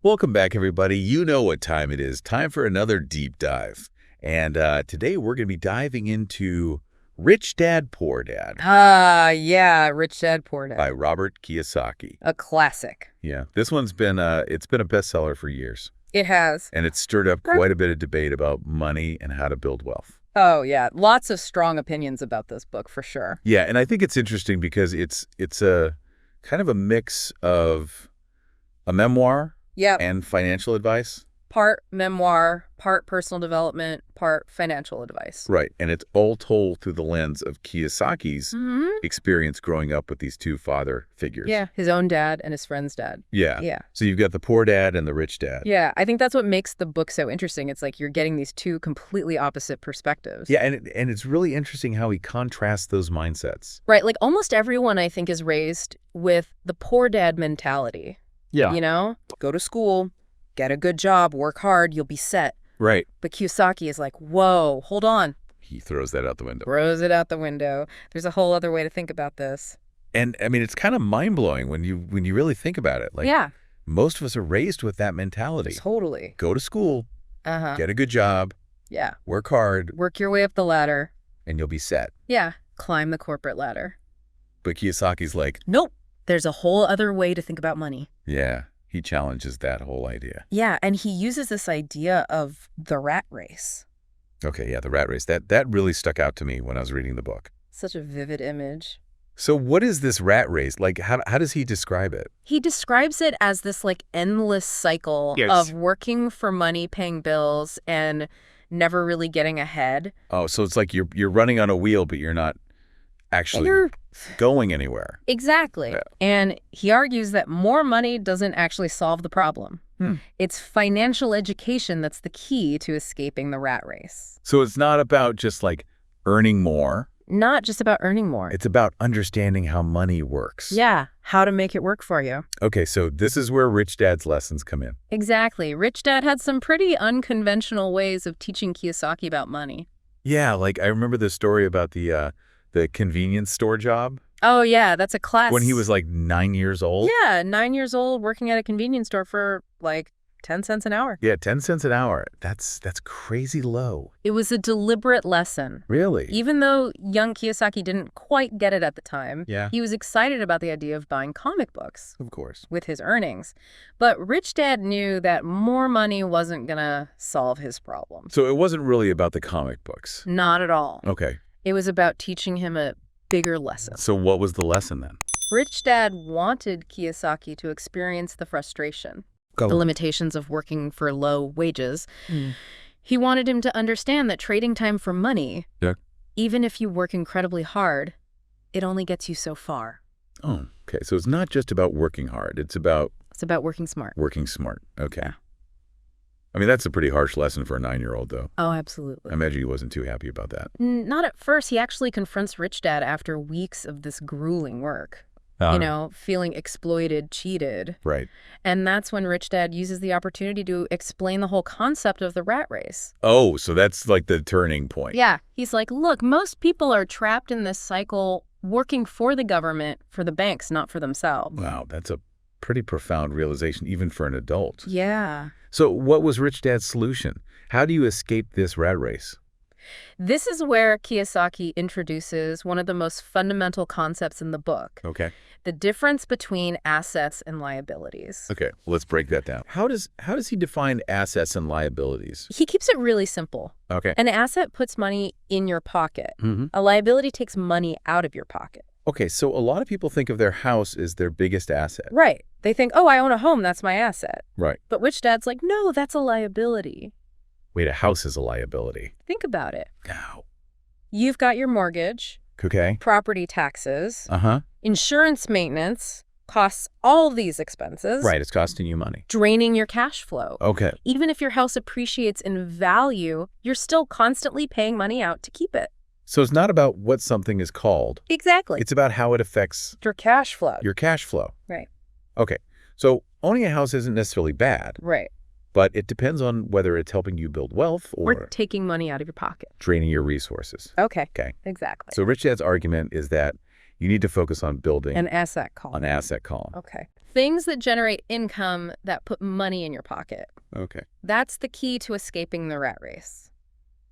Welcome back, everybody. You know what time it is. Time for another deep dive. And today we're going to be diving into Rich Dad, Poor Dad Yeah, Rich Dad, Poor Dad. by Robert Kiyosaki. A classic. Yeah, this one's been it's been a bestseller for years. It has. And it's stirred up quite a bit of debate about money and how to build wealth. Oh, yeah. Lots of strong opinions about this book, for sure. Yeah, and I think it's interesting because it's a kind of a mix of a memoir and financial advice. Part memoir, part personal development, part financial advice. Right, and it's all told through the lens of Kiyosaki's experience growing up with these two father figures. Yeah, his own dad and his friend's dad. Yeah. Yeah. So you've got the poor dad and the rich dad. Yeah, I think that's what makes the book so interesting. It's like you're getting these two completely opposite perspectives. Yeah, and it's really interesting how he contrasts those mindsets. Right, like almost everyone, I think, is raised with the poor dad mentality. Yeah. You know, go to school, get a good job, work hard, you'll be set. Right. But Kiyosaki is like, whoa, hold on. He throws that out the window. Throws it out the window. There's a whole other way to think about this. And I mean, it's kind of mind-blowing when you really think about it. Like, yeah. Most of us are raised with that mentality. Totally. Go to school, get a good job, work hard. Work your way up the ladder. And you'll be set. Yeah. Climb the corporate ladder. But Kiyosaki's like, nope. There's a whole other way to think about money. Yeah. He challenges that whole idea. Yeah, and he uses this idea of the rat race. Okay, yeah, the rat race. That really stuck out to me when I was reading the book. Such a vivid image. So what is this rat race? Like, how does he describe it? He describes it as this, like, endless cycle of working for money, paying bills, and never really getting ahead. Oh, so it's like you're running on a wheel, but you're not actually going anywhere. Exactly. Yeah. And he argues that more money doesn't actually solve the problem. It's financial education that's the key to escaping the rat race. So it's not about just like earning more. Not just about earning more. It's about understanding how money works. Yeah, how to make it work for you. Okay, so this is where Rich Dad's lessons come in. Exactly. Rich Dad had some pretty unconventional ways of teaching Kiyosaki about money. Yeah, like I remember the story about the convenience store job. Oh, yeah, that's a class. When he was like 9 years old? Yeah, 9 years old, working at a convenience store for like 10 cents an hour. Yeah, 10 cents an hour. That's crazy low. It was a deliberate lesson. Really? Even though young Kiyosaki didn't quite get it at the time, he was excited about the idea of buying comic books. Of course. With his earnings. But Rich Dad knew that more money wasn't going to solve his problem. So it wasn't really about the comic books? Not at all. Okay. It was about teaching him a bigger lesson. So what was the lesson then? Rich Dad wanted Kiyosaki to experience the frustration, the limitations of working for low wages. He wanted him to understand that trading time for money, even if you work incredibly hard, it only gets you so far. Oh, okay. So it's not just about working hard. It's about working smart. Working smart. Okay. Yeah. I mean, that's a pretty harsh lesson for a 9-year-old, though. Oh, absolutely. I imagine he wasn't too happy about that. Not at first. He actually confronts Rich Dad after weeks of this grueling work. You know, feeling exploited, cheated. Right. And that's when Rich Dad uses the opportunity to explain the whole concept of the rat race. Oh, so that's like the turning point. Yeah. He's like, look, most people are trapped in this cycle working for the government, for the banks, not for themselves. Wow, that's a pretty profound realization, even for an adult. Yeah. So what was Rich Dad's solution? How do you escape this rat race? This is where Kiyosaki introduces one of the most fundamental concepts in the book. Okay. The difference between assets and liabilities. Okay, let's break that down. How does he define assets and liabilities? He keeps it really simple. Okay. An asset puts money in your pocket. A liability takes money out of your pocket. Okay, so a lot of people think of their house as their biggest asset. Right. They think, oh, I own a home, that's my asset. Right. But Rich Dad's like, no, that's a liability. Wait, a house is a liability. Think about it. No. You've got your mortgage. Okay. Property taxes. Uh-huh. Insurance maintenance costs all these expenses. Right, it's costing you money. Draining your cash flow. Okay. Even if your house appreciates in value, you're still constantly paying money out to keep it. So it's not about what something is called. Exactly. It's about how it affects your cash flow. Your cash flow. Right. Okay. So owning a house isn't necessarily bad. Right. But it depends on whether it's helping you build wealth or taking money out of your pocket. Draining your resources. Okay. Okay. Exactly. So Rich Dad's argument is that you need to focus on building an asset column. An asset column. Okay. things that generate income that put money in your pocket. Okay. That's the key to escaping the rat race.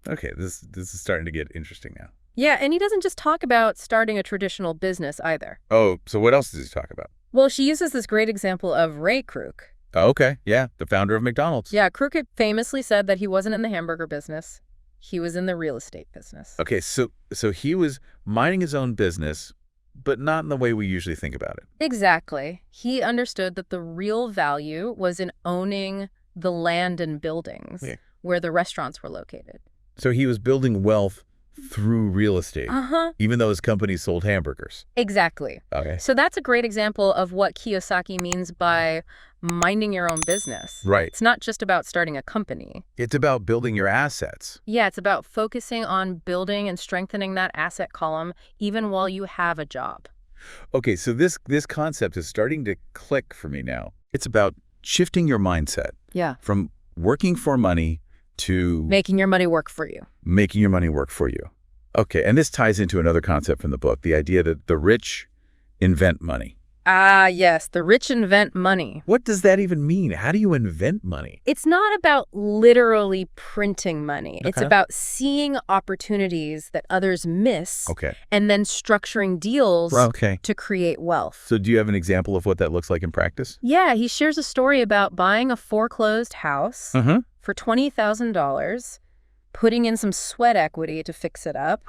Okay, this is starting to get interesting now. Yeah, and he doesn't just talk about starting a traditional business either. Oh, so what else does he talk about? Well, she uses this great example of Ray Kroc. Oh, okay, yeah, the founder of McDonald's. Yeah, Kroc had famously said that he wasn't in the hamburger business. He was in the real estate business. Okay, so he was minding his own business, but not in the way we usually think about it. Exactly. He understood that the real value was in owning the land and buildings where the restaurants were located. So he was building wealth through real estate, Uh-huh. even though his company sold hamburgers. Exactly. Okay. So that's a great example of what Kiyosaki means by minding your own business. Right. It's not just about starting a company. It's about building your assets. Yeah, it's about focusing on building and strengthening that asset column even while you have a job. Okay, so this concept is starting to click for me now. It's about shifting your mindset. Yeah. From working for money to making your money work for you. Making your money work for you. Okay, and this ties into another concept from the book, the idea that the rich invent money. Ah, yes, the rich invent money. What does that even mean? How do you invent money? It's not about literally printing money. Okay. It's about seeing opportunities that others miss and then structuring deals to create wealth. So do you have an example of what that looks like in practice? Yeah, he shares a story about buying a foreclosed house for $20,000, putting in some sweat equity to fix it up,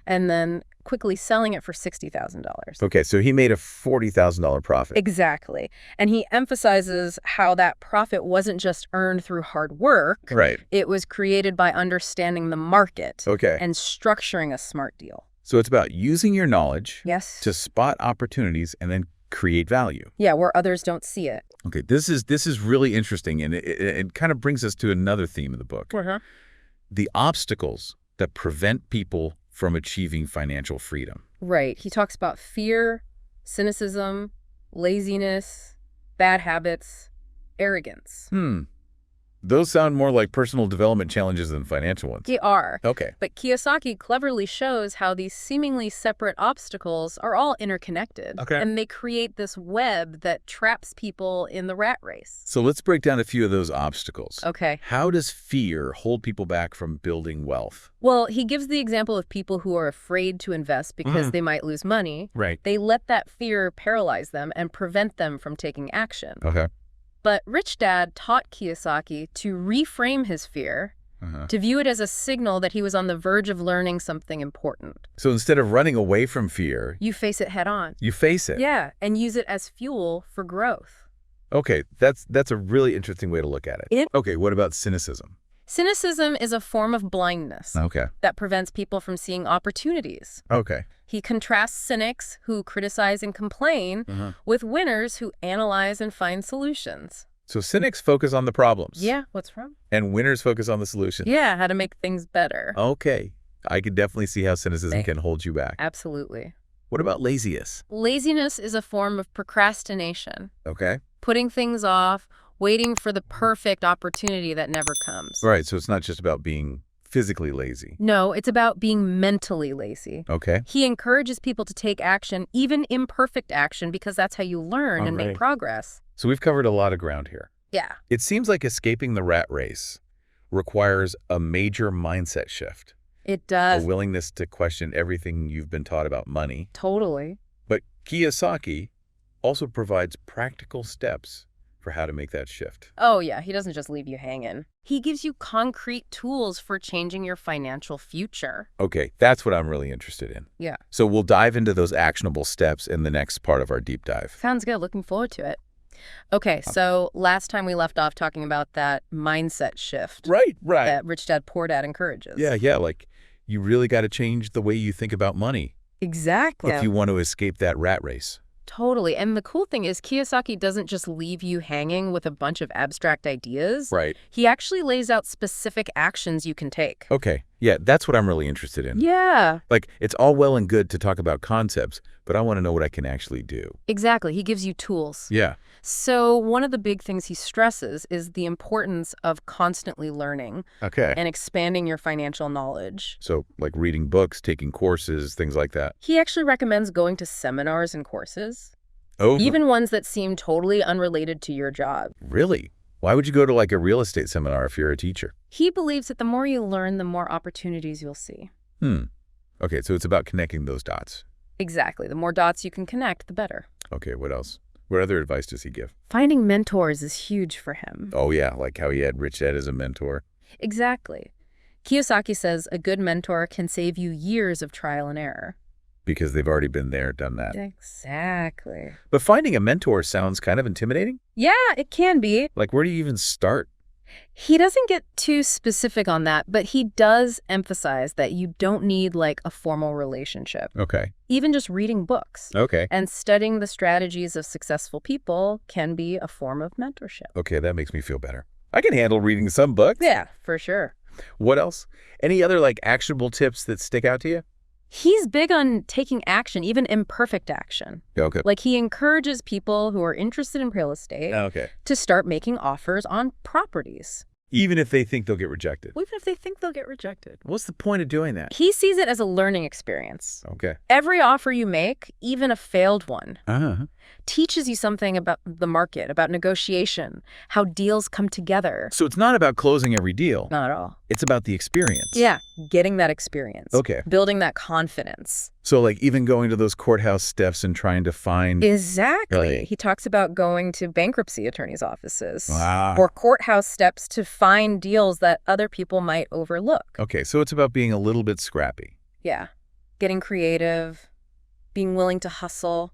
and then quickly selling it for $60,000. Okay, so he made a $40,000 profit. Exactly. And he emphasizes how that profit wasn't just earned through hard work. Right. It was created by understanding the market and structuring a smart deal. So it's about using your knowledge to spot opportunities and then create value. Yeah, where others don't see it. Okay, this is really interesting, and it kind of brings us to another theme of the book. The obstacles that prevent people from achieving financial freedom. Right. He talks about fear, cynicism, laziness, bad habits, arrogance. Those sound more like personal development challenges than financial ones. They are. Okay. But Kiyosaki cleverly shows how these seemingly separate obstacles are all interconnected. And they create this web that traps people in the rat race. So let's break down a few of those obstacles. Okay. How does fear hold people back from building wealth? Well, he gives the example of people who are afraid to invest because they might lose money. Right. They let that fear paralyze them and prevent them from taking action. Okay. But Rich Dad taught Kiyosaki to reframe his fear, to view it as a signal that he was on the verge of learning something important. So instead of running away from fear, you face it head on. You face it. Yeah, and use it as fuel for growth. Okay, that's a really interesting way to look at it. Okay, what about cynicism? Cynicism is a form of blindness that prevents people from seeing opportunities. Okay. He contrasts cynics who criticize and complain with winners who analyze and find solutions. So cynics focus on the problems. Yeah, what's wrong? And winners focus on the solutions. Yeah, how to make things better. Okay. I could definitely see how cynicism can hold you back. Absolutely. What about laziness? Laziness is a form of procrastination. Okay. Putting things off, waiting for the perfect opportunity that never comes. Right, so it's not just about being physically lazy. No, it's about being mentally lazy. Okay. He encourages people to take action, even imperfect action, because that's how you learn and make progress. So we've covered a lot of ground here. Yeah. It seems like escaping the rat race requires a major mindset shift. It does. A willingness to question everything you've been taught about money. Totally. But Kiyosaki also provides practical steps for how to make that shift. Oh, yeah. He doesn't just leave you hanging. He gives you concrete tools for changing your financial future. Okay, that's what I'm really interested in. Yeah. So we'll dive into those actionable steps in the next part of our deep dive. Sounds good. Looking forward to it. Okay, so last time we left off talking about that mindset shift. Right. That Rich Dad, Poor Dad encourages. Yeah, like you really got to change the way you think about money. Exactly. If you want to escape that rat race. Totally. And the cool thing is Kiyosaki doesn't just leave you hanging with a bunch of abstract ideas. Right. He actually lays out specific actions you can take. Okay. Yeah, that's what I'm really interested in. Yeah. Like, it's all well and good to talk about concepts, but I want to know what I can actually do. Exactly. He gives you tools. Yeah. So one of the big things he stresses is the importance of constantly learning and expanding your financial knowledge. So like reading books, taking courses, things like that. He actually recommends going to seminars and courses. Oh. Even ones that seem totally unrelated to your job. Really? Why would you go to like a real estate seminar if you're a teacher? He believes that the more you learn, the more opportunities you'll see. Okay, so it's about connecting those dots. Exactly. The more dots you can connect, the better. Okay, what else? What other advice does he give? Finding mentors is huge for him. Oh, yeah, like how he had Rich Dad as a mentor. Exactly. Kiyosaki says a good mentor can save you years of trial and error. Because they've already been there, done that. Exactly. But finding a mentor sounds kind of intimidating. Yeah, it can be. Like, where do you even start? He doesn't get too specific on that, but he does emphasize that you don't need like a formal relationship. Okay. Even just reading books. Okay. And studying the strategies of successful people can be a form of mentorship. Okay, that makes me feel better. I can handle reading some books. Yeah, for sure. What else? Any other like actionable tips that stick out to you? He's big on taking action, even imperfect action. Okay. Like he encourages people who are interested in real estate to start making offers on properties. Even if they think they'll get rejected. Even if they think they'll get rejected. What's the point of doing that? He sees it as a learning experience. Okay. Every offer you make, even a failed one, teaches you something about the market, about negotiation, how deals come together. So it's not about closing every deal. Not at all. It's about the experience. Yeah, getting that experience. Okay. Building that confidence. So like even going to those courthouse steps and trying to find... Exactly. Right. He talks about going to bankruptcy attorneys' offices. Wow. Or courthouse steps to find deals that other people might overlook. Okay, so it's about being a little bit scrappy. Yeah. Getting creative, being willing to hustle.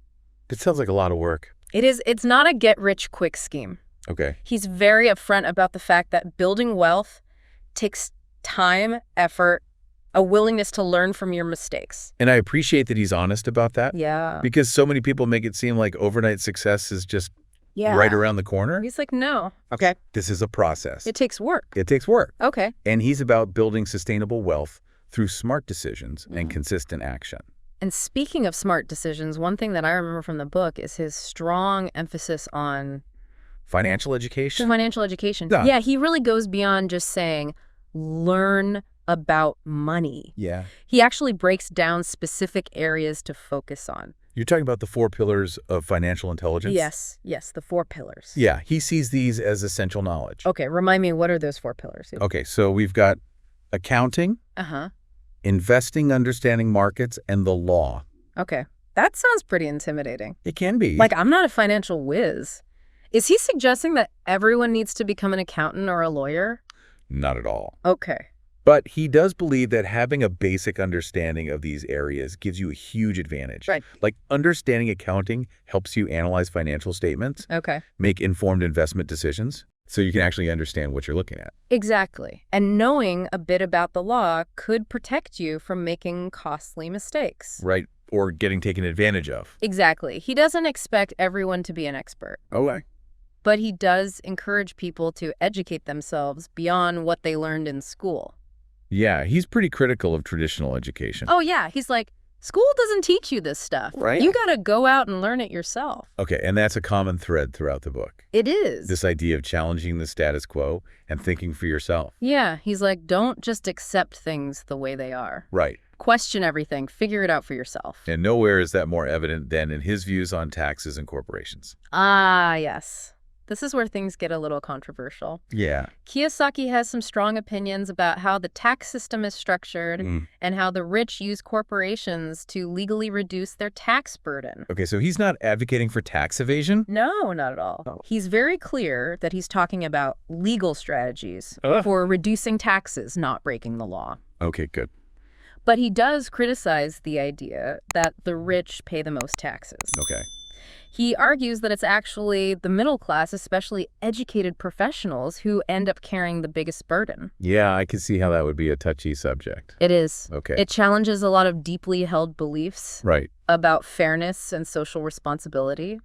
It sounds like a lot of work. It is. It's not a get-rich-quick scheme. Okay. He's very upfront about the fact that building wealth takes time, effort, a willingness to learn from your mistakes. And I appreciate that he's honest about that. Yeah. Because so many people make it seem like overnight success is just right around the corner. He's like, no. Okay. This is a process. It takes work. It takes work. Okay. And he's about building sustainable wealth through smart decisions and consistent action. And speaking of smart decisions, one thing that I remember from the book is his strong emphasis on financial education. Financial education. Yeah. Yeah, he really goes beyond just saying, learn about money. Yeah. He actually breaks down specific areas to focus on. You're talking about the 4 pillars of financial intelligence? Yes, the 4 pillars. Yeah, he sees these as essential knowledge. Okay, remind me, what are those 4 pillars? Okay, so we've got accounting, investing, understanding markets, and the law. Okay, that sounds pretty intimidating. It can be. Like, I'm not a financial whiz. Is he suggesting that everyone needs to become an accountant or a lawyer? Not at all. Okay. But he does believe that having a basic understanding of these areas gives you a huge advantage. Right. Like understanding accounting helps you analyze financial statements, make informed investment decisions, so you can actually understand what you're looking at. Exactly. And knowing a bit about the law could protect you from making costly mistakes. Right. Or getting taken advantage of. Exactly. He doesn't expect everyone to be an expert. Okay. But he does encourage people to educate themselves beyond what they learned in school. Yeah, he's pretty critical of traditional education. Oh, yeah. He's like, school doesn't teach you this stuff. Right. You got to go out and learn it yourself. Okay, and that's a common thread throughout the book. It is. This idea of challenging the status quo and thinking for yourself. Yeah, he's like, don't just accept things the way they are. Right. Question everything. Figure it out for yourself. And nowhere is that more evident than in his views on taxes and corporations. Ah, yes. This is where things get a little controversial. Yeah. Kiyosaki has some strong opinions about how the tax system is structured and how the rich use corporations to legally reduce their tax burden. Okay, so he's not advocating for tax evasion? No, not at all. Oh. He's very clear that he's talking about legal strategies for reducing taxes, not breaking the law. Okay, good. But he does criticize the idea that the rich pay the most taxes. Okay. He argues that it's actually the middle class, especially educated professionals, who end up carrying the biggest burden. Yeah, I can see how that would be a touchy subject. It is. Okay. It challenges a lot of deeply held beliefs about fairness and social responsibility.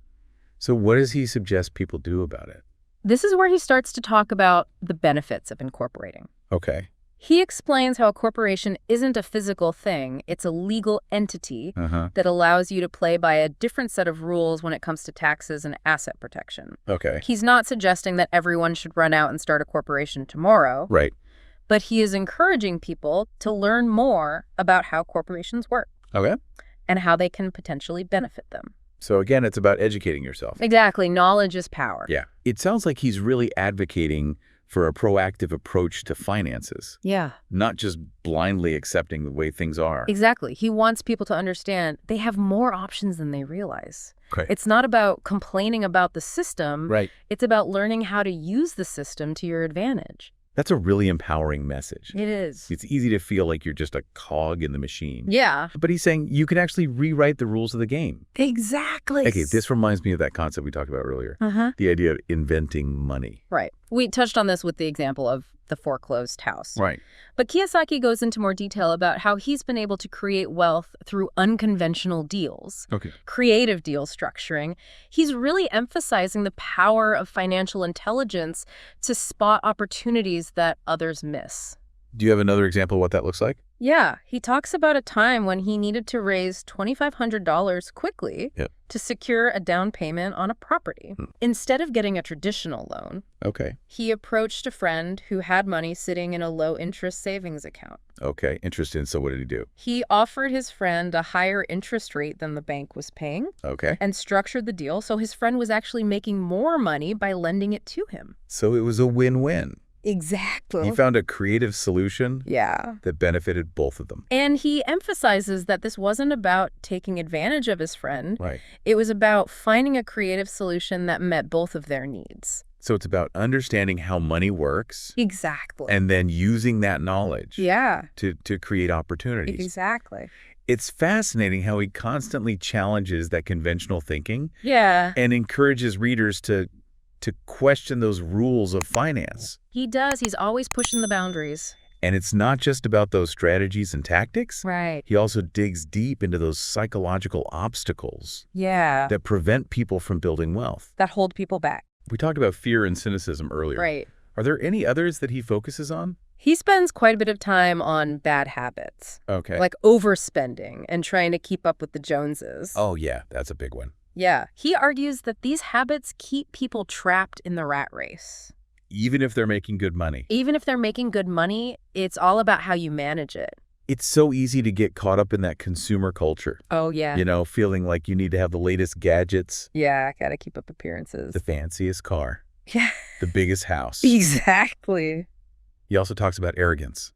So what does he suggest people do about it? This is where he starts to talk about the benefits of incorporating. Okay. He explains how a corporation isn't a physical thing. It's a legal entity that allows you to play by a different set of rules when it comes to taxes and asset protection. Okay. He's not suggesting that everyone should run out and start a corporation tomorrow. Right. But he is encouraging people to learn more about how corporations work. Okay. And how they can potentially benefit them. So again, it's about educating yourself. Exactly. Knowledge is power. Yeah. It sounds like he's really advocating for a proactive approach to finances. Yeah. Not just blindly accepting the way things are. Exactly. He wants people to understand they have more options than they realize. Okay. It's not about complaining about the system. Right. It's about learning how to use the system to your advantage. That's a really empowering message. It is. It's easy to feel like you're just a cog in the machine. Yeah. But he's saying you can actually rewrite the rules of the game. Exactly. Okay, this reminds me of that concept we talked about earlier. The idea of inventing money. Right. We touched on this with the example of the foreclosed house. Right. But Kiyosaki goes into more detail about how he's been able to create wealth through unconventional deals, creative deal structuring. He's really emphasizing the power of financial intelligence to spot opportunities that others miss. Do you have another example of what that looks like? Yeah, he talks about a time when he needed to raise $2,500 quickly to secure a down payment on a property. Instead of getting a traditional loan, he approached a friend who had money sitting in a low-interest savings account. Okay, interesting. So what did he do? He offered his friend a higher interest rate than the bank was paying and structured the deal so his friend was actually making more money by lending it to him. So it was a win-win. Exactly. He found a creative solution that benefited both of them. And he emphasizes that this wasn't about taking advantage of his friend. Right. It was about finding a creative solution that met both of their needs. So it's about understanding how money works. Exactly. And then using that knowledge to create opportunities. Exactly. It's fascinating how he constantly challenges that conventional thinking and encourages readers to question those rules of finance. He does. He's always pushing the boundaries. And it's not just about those strategies and tactics. Right. He also digs deep into those psychological obstacles that prevent people from building wealth. That hold people back. We talked about fear and cynicism earlier. Right. Are there any others that he focuses on? He spends quite a bit of time on bad habits. Okay. Like overspending and trying to keep up with the Joneses. Oh, yeah. That's a big one. Yeah. He argues that these habits keep people trapped in the rat race. Even if they're making good money. Even if they're making good money, it's all about how you manage it. It's so easy to get caught up in that consumer culture. Oh, yeah. You know, feeling like you need to have the latest gadgets. Yeah, gotta keep up appearances. The fanciest car. Yeah. The biggest house. Exactly. He also talks about arrogance.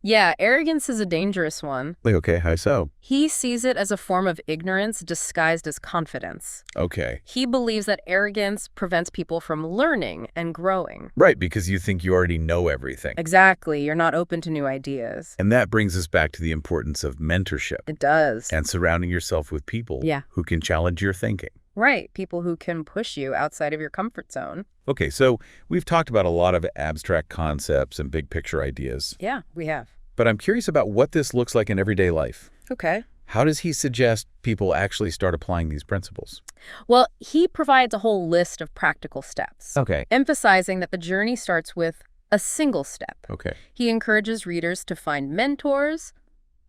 Yeah, arrogance is a dangerous one. Like, okay, how so? He sees it as a form of ignorance disguised as confidence. Okay. He believes that arrogance prevents people from learning and growing. Right, because you think you already know everything. Exactly. You're not open to new ideas. And that brings us back to the importance of mentorship. It does. And surrounding yourself with people who can challenge your thinking. Right. People who can push you outside of your comfort zone. Okay, so we've talked about a lot of abstract concepts and big picture ideas. Yeah, we have. But I'm curious about what this looks like in everyday life. Okay. How does he suggest people actually start applying these principles? Well, he provides a whole list of practical steps. Okay. Emphasizing that the journey starts with a single step. Okay. He encourages readers to find mentors,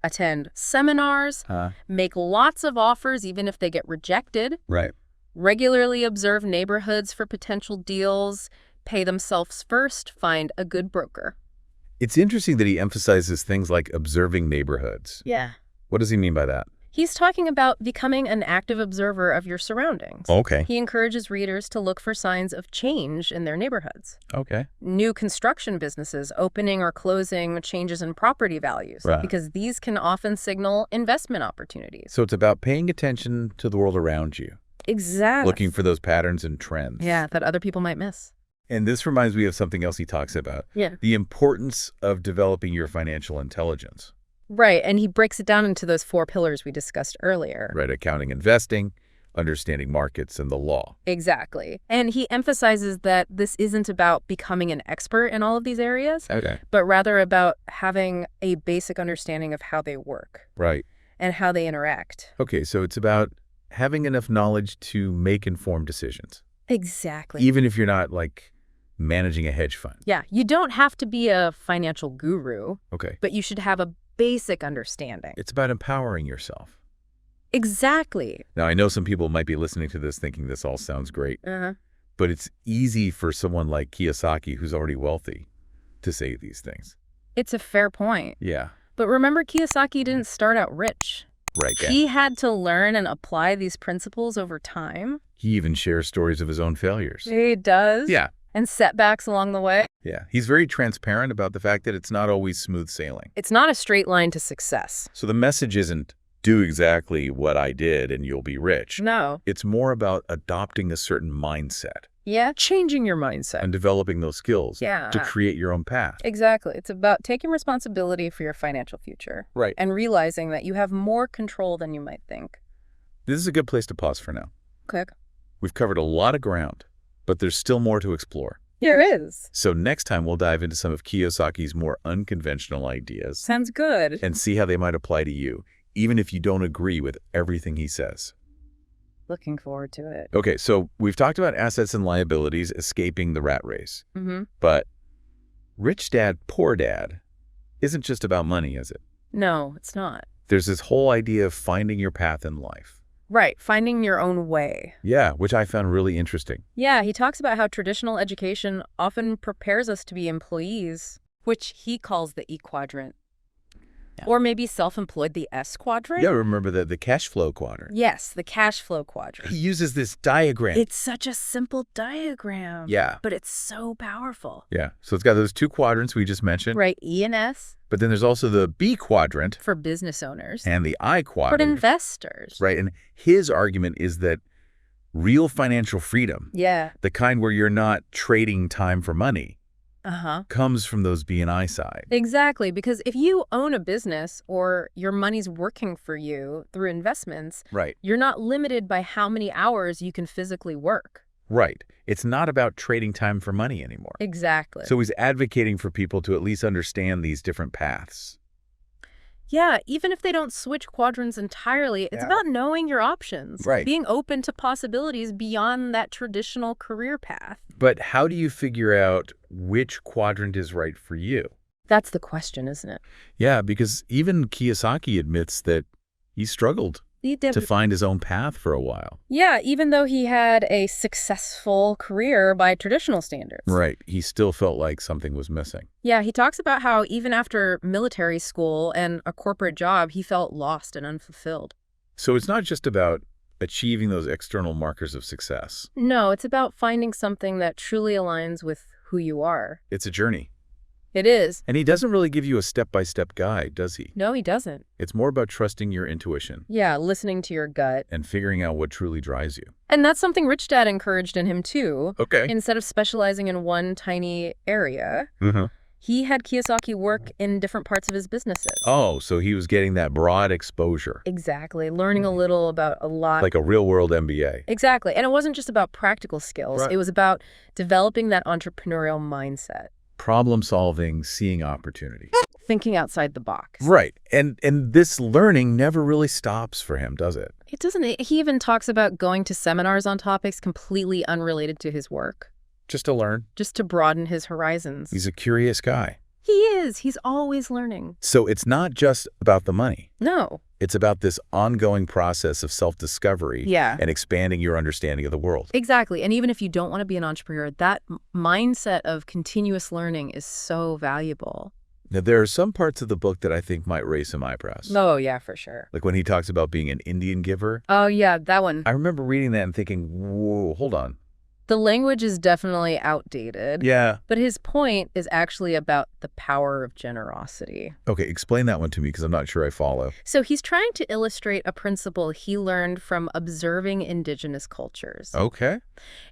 attend seminars, make lots of offers even if they get rejected. Right. Regularly observe neighborhoods for potential deals, pay themselves first, find a good broker. It's interesting that he emphasizes things like observing neighborhoods. Yeah. What does he mean by that? He's talking about becoming an active observer of your surroundings. Okay. He encourages readers to look for signs of change in their neighborhoods. Okay. New construction businesses opening or closing, changes in property values, because these can often signal investment opportunities. So it's about paying attention to the world around you. Exactly. Looking for those patterns and trends. Yeah, that other people might miss. And this reminds me of something else he talks about. Yeah. The importance of developing your financial intelligence. Right, and he breaks it down into those 4 pillars we discussed earlier. Right, accounting, investing, understanding markets, and the law. Exactly. And he emphasizes that this isn't about becoming an expert in all of these areas, but rather about having a basic understanding of how they work. Right. And how they interact. Okay, so it's about having enough knowledge to make informed decisions. Exactly. Even if you're not, like, managing a hedge fund. Yeah, you don't have to be a financial guru. Okay. But you should have a basic understanding. It's about empowering yourself. Exactly. Now, I know some people might be listening to this thinking this all sounds great, but it's easy for someone like Kiyosaki, who's already wealthy, to say these things. It's a fair point. Yeah. But remember, Kiyosaki didn't start out rich. Right. He had to learn and apply these principles over time. He even shares stories of his own failures. He does. Yeah. And setbacks along the way. Yeah. He's very transparent about the fact that it's not always smooth sailing. It's not a straight line to success. So the message isn't do exactly what I did and you'll be rich. No. It's more about adopting a certain mindset. Yeah, changing your mindset. And developing those skills Yeah. to create your own path. Exactly. It's about taking responsibility for your financial future. Right. And realizing that you have more control than you might think. This is a good place to pause for now. Okay. We've covered a lot of ground, but there's still more to explore. There is. So next time we'll dive into some of Kiyosaki's more unconventional ideas. Sounds good. And see how they might apply to you, even if you don't agree with everything he says. Looking forward to it. Okay, so we've talked about assets and liabilities escaping the rat race. Mm-hmm. But Rich Dad, Poor Dad isn't just about money, is it? No, it's not. There's this whole idea of finding your path in life. Right, finding your own way. Yeah, which I found really interesting. Yeah, he talks about how traditional education often prepares us to be employees, which he calls the E quadrant. Yeah. Or maybe self-employed, the S quadrant? Yeah, remember the cash flow quadrant. Yes, the cash flow quadrant. He uses this diagram. It's such a simple diagram. Yeah. But it's so powerful. Yeah, so it's got those two quadrants we just mentioned. Right, E and S. But then there's also the B quadrant. For business owners. And the I quadrant. For investors. Right, and his argument is that real financial freedom, the kind where you're not trading time for money, comes from those B and I side. Exactly, because if you own a business or your money's working for you through investments, you're not limited by how many hours you can physically work. Right. It's not about trading time for money anymore. Exactly. So he's advocating for people to at least understand these different paths. Yeah, even if they don't switch quadrants entirely, it's about knowing your options. Right. Being open to possibilities beyond that traditional career path. But how do you figure out which quadrant is right for you? That's the question, isn't it? Yeah, because even Kiyosaki admits that he struggled to find his own path for a while. Yeah, even though he had a successful career by traditional standards. Right. He still felt like something was missing. Yeah, he talks about how even after military school and a corporate job, he felt lost and unfulfilled. So it's not just about achieving those external markers of success. No, it's about finding something that truly aligns with who you are. It's a journey. It is. And he doesn't really give you a step-by-step guide, does he? No, he doesn't. It's more about trusting your intuition. Yeah, listening to your gut. And figuring out what truly drives you. And that's something Rich Dad encouraged in him, too. Okay. Instead of specializing in one tiny area, he had Kiyosaki work in different parts of his businesses. Oh, so he was getting that broad exposure. Exactly. Learning a little about a lot. Like a real-world MBA. Exactly. And it wasn't just about practical skills. Right. It was about developing that entrepreneurial mindset. Problem solving, seeing opportunity. Thinking outside the box. Right. And this learning never really stops for him, does it? It doesn't. He even talks about going to seminars on topics completely unrelated to his work. Just to learn. Just to broaden his horizons. He's a curious guy. He is. He's always learning. So it's not just about the money. No. It's about this ongoing process of self-discovery and expanding your understanding of the world. Exactly. And even if you don't want to be an entrepreneur, that mindset of continuous learning is so valuable. Now, there are some parts of the book that I think might raise some eyebrows. Oh, yeah, for sure. Like when he talks about being an Indian giver. Oh, yeah, that one. I remember reading that and thinking, whoa, hold on. The language is definitely outdated. Yeah. But his point is actually about the power of generosity. Okay, explain that one to me because I'm not sure I follow. So he's trying to illustrate a principle he learned from observing indigenous cultures. Okay.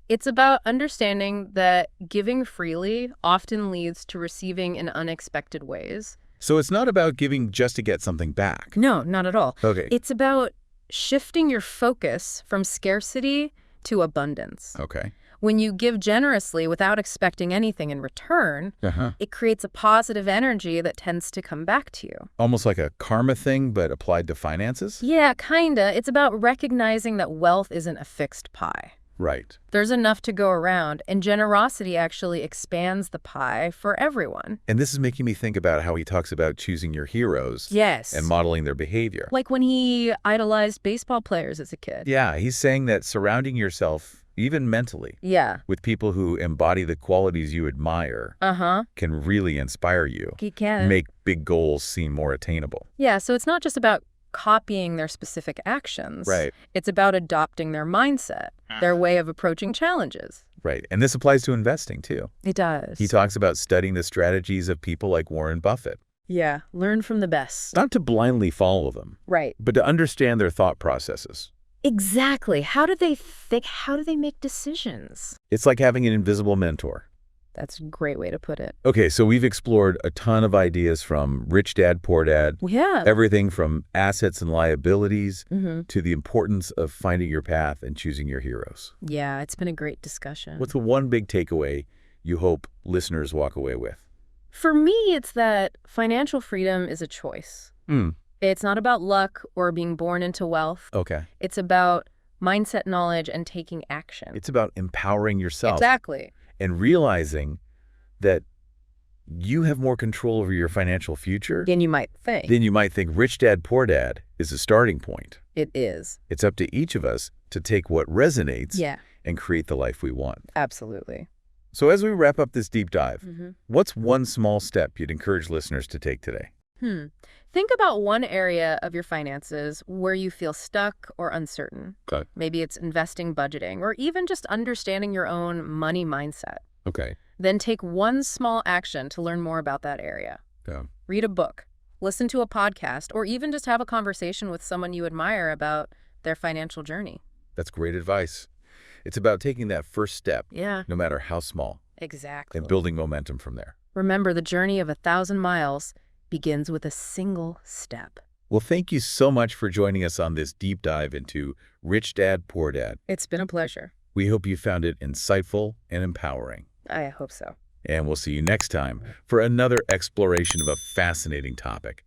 It's about understanding that giving freely often leads to receiving in unexpected ways. So it's not about giving just to get something back. No, not at all. Okay. It's about shifting your focus from scarcity to abundance. Okay. When you give generously without expecting anything in return, it creates a positive energy that tends to come back to you. Almost like a karma thing, but applied to finances? Yeah, kinda. It's about recognizing that wealth isn't a fixed pie. Right. There's enough to go around, and generosity actually expands the pie for everyone. And this is making me think about how he talks about choosing your heroes. Yes. And modeling their behavior. Like when he idolized baseball players as a kid. Yeah, he's saying that surrounding yourself, even mentally, with people who embody the qualities you admire can really inspire you. He can. Make big goals seem more attainable. Yeah, so it's not just about copying their specific actions. Right. It's about adopting their mindset, their way of approaching challenges. Right. And this applies to investing, too. It does. He talks about studying the strategies of people like Warren Buffett. Yeah, learn from the best. Not to blindly follow them. Right. But to understand their thought processes. Exactly. How do they think? How do they make decisions? It's like having an invisible mentor. That's a great way to put it. Okay, so we've explored a ton of ideas from Rich Dad, Poor Dad. Yeah. Everything from assets and liabilities to the importance of finding your path and choosing your heroes. Yeah, it's been a great discussion. What's the one big takeaway you hope listeners walk away with? For me, it's that financial freedom is a choice. It's not about luck or being born into wealth. Okay. It's about mindset knowledge and taking action. It's about empowering yourself. Exactly. And realizing that you have more control over your financial future Than you might think. Rich Dad, Poor Dad is a starting point. It is. It's up to each of us to take what resonates Yeah. and create the life we want. Absolutely. So as we wrap up this deep dive, what's one small step you'd encourage listeners to take today? Think about one area of your finances where you feel stuck or uncertain. Okay. Maybe it's investing, budgeting, or even just understanding your own money mindset. Okay. Then take one small action to learn more about that area. Yeah. Read a book, listen to a podcast, or even just have a conversation with someone you admire about their financial journey. That's great advice. It's about taking that first step, Yeah. no matter how small, Exactly. and building momentum from there. Remember, the journey of 1,000 miles begins with a single step. Well, thank you so much for joining us on this deep dive into Rich Dad, Poor Dad. It's been a pleasure. We hope you found it insightful and empowering. I hope so. And we'll see you next time for another exploration of a fascinating topic.